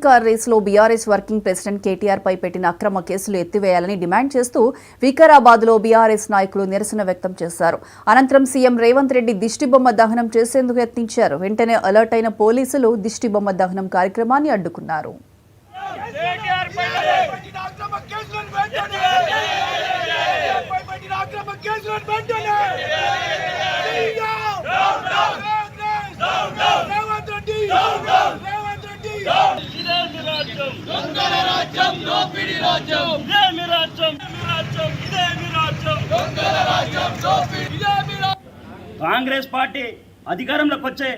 Car రేసులో BRS working president KTR పై పెట్టిన అక్రమ కేసులు ఎత్తివేయాలని డిమాండ్ చేస్తూ వికారాబాద్లో బీఆర్ఎస్ నాయకులు నిరసన వ్యక్తం చేశారు. అనంతరం సీఎం రేవంత్ రెడ్డి దిష్టిబొమ్మ దహనం చేసేందుకు యత్నించారు. వెంటనే అలర్ట్ అయిన పోలీసులు దిష్టిబొమ్మ దహనం కార్యక్రమాన్ని అడ్డుకున్నారు. కాంగ్రెస్ పార్టీ అధికారంలోకి వచ్చే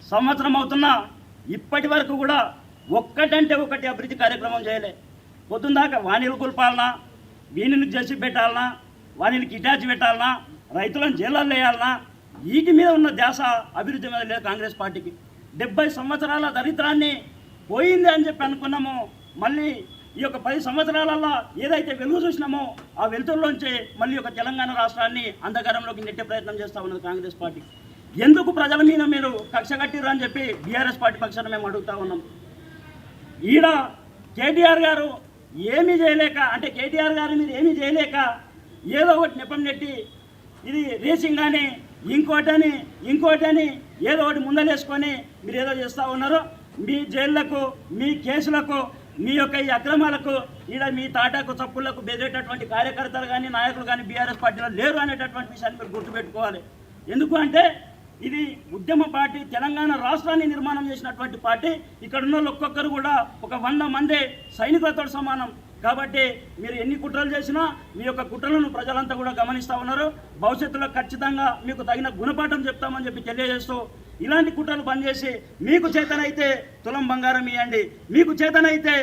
సంవత్సరం అవుతున్నా ఇప్పటి వరకు కూడా ఒక్కటంటే ఒకటి అభివృద్ధి కార్యక్రమం చేయలే. పొద్దుందాకా వాణిలు కుల్పాలనా, వీణులకు చేసి పెట్టాలనా, వాణిలకు ఇటాచి పెట్టాలనా, రైతులను జైళ్ళల్లో వేయాలనా, వీటి మీద ఉన్న ధ్యాస అభివృద్ధి మీద లేదు కాంగ్రెస్ పార్టీకి. 70 సంవత్సరాల దరిద్రాన్ని పోయింది అని చెప్పి అనుకున్నాము. మళ్ళీ ఈ యొక్క 10 సంవత్సరాలలో ఏదైతే వెలుగు చూసినామో ఆ వెలుతురులోంచి మళ్ళీ ఒక తెలంగాణ రాష్ట్రాన్ని అంధకారంలోకి నెట్టే ప్రయత్నం చేస్తూ ఉన్నది కాంగ్రెస్ పార్టీ. ఎందుకు ప్రజల మీద మీరు కక్ష కట్టిరు అని చెప్పి బీఆర్ఎస్ పార్టీ పక్షాన మేము అడుగుతూ ఉన్నాం. ఈడ కేటీఆర్ గారు ఏమీ చేయలేక, అంటే కేటీఆర్ గారు మీరు ఏమీ చేయలేక ఏదో ఒకటి నెపం నెట్టి ఇది రేసింగ్ అని ఇంకోటని ఏదో ఒకటి ముందలేసుకొని మీరు ఏదో చేస్తూ ఉన్నారు. మీ జైళ్లకు, మీ కేసులకు, మీ యొక్క ఈ అక్రమాలకు ఈడ మీ తాటాకు చప్పుళ్లకు బెదిరేటటువంటి కార్యకర్తలు కానీ నాయకులు కానీ బీఆర్ఎస్ పార్టీలో లేరు అనేటటువంటి విషయాన్ని మీరు గుర్తుపెట్టుకోవాలి. ఎందుకు అంటే ఇది ఉద్యమ పార్టీ, తెలంగాణ రాష్ట్రాన్ని నిర్మాణం చేసినటువంటి పార్టీ. ఇక్కడ ఉన్న ఒక్కొక్కరు కూడా ఒక 100 మంది సైనికులతో సమానం. కాబట్టి మీరు ఎన్ని కుట్రలు చేసినా మీ యొక్క కుట్రలను ప్రజలంతా కూడా గమనిస్తూ ఉన్నారు. భవిష్యత్తులో ఖచ్చితంగా మీకు తగిన గుణపాఠం చెప్తామని చెప్పి తెలియజేస్తూ, ఇలాంటి కుట్రలు బంద్ చేసి మీకు చేతనైతే తులం బంగారం ఇవ్వండి, మీకు చేతనైతే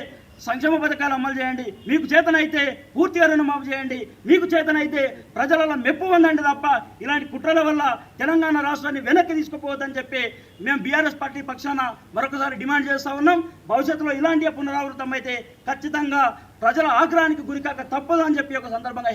సంక్షేమ పథకాలు అమలు చేయండి, మీకు చేతనైతే పూర్తిగా రుణమాఫీ చేయండి, మీకు చేతనైతే ప్రజలలో మెప్పు పొందండి తప్ప ఇలాంటి కుట్రల వల్ల తెలంగాణ రాష్ట్రాన్ని వెనక్కి తీసుకుపోవద్దని చెప్పి మేము బీఆర్ఎస్ పార్టీ పక్షాన మరొకసారి డిమాండ్ చేస్తూ ఉన్నాం. భవిష్యత్తులో ఇలాంటి పునరావృతం అయితే ఖచ్చితంగా ప్రజల ఆగ్రహానికి గురికాక తప్పదు అని చెప్పి ఒక సందర్భంగా